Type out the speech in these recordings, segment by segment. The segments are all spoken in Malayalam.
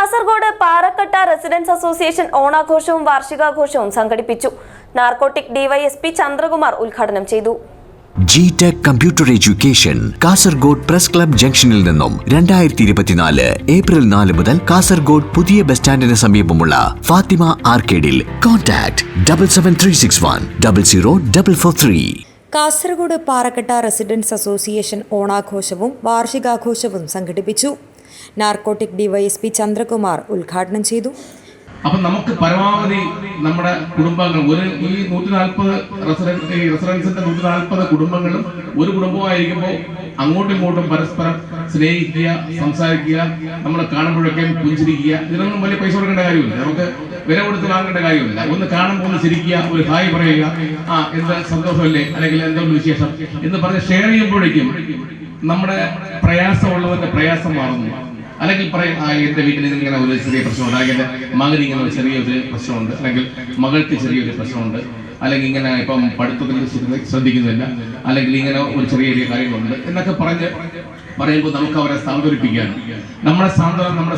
കാസർഗോഡ് പാറക്കട്ട റെസിഡൻസ് അസോസിയേഷൻ ഓണാഘോഷവും വാർഷികാഘോഷവും സംഘടിപ്പിച്ചു. നാർക്കോട്ടിക് ഡിവൈഎസ്പി ചന്ദ്രകുമാർ ഉദ്ഘാടനം ചെയ്തു. G-tech computer education Kasaragod press club ജംഗ്ഷനിൽ നിന്നും 2024 ഏപ്രിൽ 4 മുതൽ കാസർഗോഡ് പുതിയ ബസ് സ്റ്റാൻഡിന് സമീപമുള്ള ഫാത്തിമ ആർക്കേഡിൽ. Contact 7736100443. Kasaragod Parakkatta residents association ഓണാഘോഷവും വാർഷികാഘോഷവും സംഘടിപ്പിച്ചു. നാർക്കോട്ടിക് ഡിവൈഎസ്പി ചന്ദ്രകുമാർ ഉദ്ഘാടനം ചെയ്തു. അപ്പം നമുക്ക് പരമാവധി നമ്മുടെ കുടുംബങ്ങൾ ഈ 140 റെസിഡൻസിന്റെ 140 കുടുംബങ്ങളും ഒരു കുടുംബമായിരിക്കുമ്പോൾ അങ്ങോട്ടും ഇങ്ങോട്ടും പരസ്പരം സ്നേഹിക്കുക, സംസാരിക്കുക, നമ്മളെ കാണുമ്പോഴൊക്കെ പുഞ്ചിരിക്കുക. ഇതിനൊന്നും വലിയ പൈസ കൊടുക്കേണ്ട കാര്യമില്ല, നമുക്ക് വില കൊടുത്ത് വാങ്ങേണ്ട കാര്യമില്ല. ഒന്ന് കാണുമ്പോൾ ഒന്ന് ചിരിക്കുക, ഒരു ഹായ് പറയുക, എന്താ സന്തോഷമല്ലേ, അല്ലെങ്കിൽ എന്തുകൊണ്ട് വിശേഷം എന്ന് പറഞ്ഞ് ഷെയർ ചെയ്യുമ്പോഴേക്കും നമ്മുടെ പ്രയാസമുള്ളവരുടെ പ്രയാസം മാറുന്നു. അല്ലെങ്കിൽ പറയും, എന്റെ വീട്ടിൽ ഇങ്ങനെ ഒരു ചെറിയ പ്രശ്നമുണ്ട്, അല്ലെങ്കിൽ എന്റെ മകന് ഇങ്ങനെ ഒരു ചെറിയൊരു പ്രശ്നമുണ്ട്, അല്ലെങ്കിൽ മകൾക്ക് ചെറിയൊരു പ്രശ്നമുണ്ട്, അല്ലെങ്കിൽ ഇങ്ങനെ ഇപ്പം പഠിത്തത്തിൽ ശ്രദ്ധിക്കുന്നില്ല, അല്ലെങ്കിൽ ഇങ്ങനെ ഒരു ചെറിയ ചെറിയ കാര്യങ്ങളുണ്ട് എന്നൊക്കെ പറയുമ്പോൾ നമുക്ക് അവരെ സാന്ത്വനിപ്പിക്കുകയാണ്. നമ്മുടെ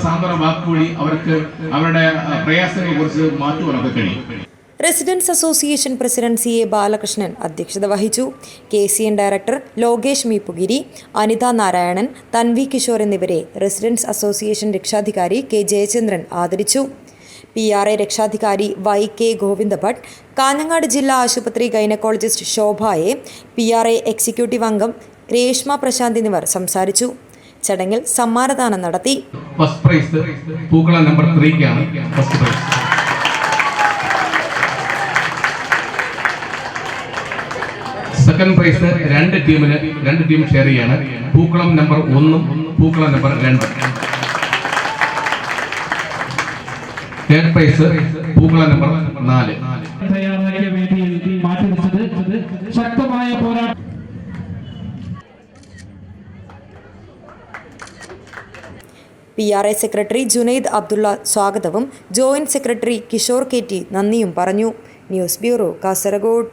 സാന്ത്വന വാക്കുവഴി അവർക്ക് അവരുടെ പ്രയാസങ്ങളെ കുറിച്ച് മാറ്റുവാനൊക്കെ കഴിയും. Residence association president CA Balakrishnan അധ്യക്ഷത വഹിച്ചു. KCN ഡയറക്ടർ ലോകേഷ് മീപ്പുഗിരി, അനിത നാരായണൻ, തൻവി കിഷോർ എന്നിവരെ റെസിഡൻസ് അസോസിയേഷൻ രക്ഷാധികാരി K ജയചന്ദ്രൻ ആദരിച്ചു. PRA രക്ഷാധികാരി YK ഗോവിന്ദഭട്ട്, കാഞ്ഞങ്ങാട് ജില്ലാ ആശുപത്രി ഗൈനക്കോളജിസ്റ്റ് ശോഭയെ, PRA എക്സിക്യൂട്ടീവ് അംഗം രേഷ്മ പ്രശാന്ത് എന്നിവർ സംസാരിച്ചു. ചടങ്ങിൽ സമ്മാനദാനം നടത്തി. ഫസ്റ്റ് പ്രൈസ് പൂക്കളം നമ്പർ 3-ക്കാണ് ഫസ്റ്റ് പ്രൈസ്. സെക്കൻഡ് പ്രൈസ് രണ്ട് ടീം ഷെയർ ചെയ്യാണ്. പൂക്കളം നമ്പർ 1 പൂക്കളം നമ്പർ 2. തേർഡ് പ്രൈസ് പൂക്കളം നമ്പർ 4. ശക്തമായ പോരാട്ടം. PRA സെക്രട്ടറി ജുനൈദ് അബ്ദുള്ള സ്വാഗതവും ജോയിന്റ് സെക്രട്ടറി കിഷോർ KT നന്ദിയും പറഞ്ഞു. News bureau, Kasaragod.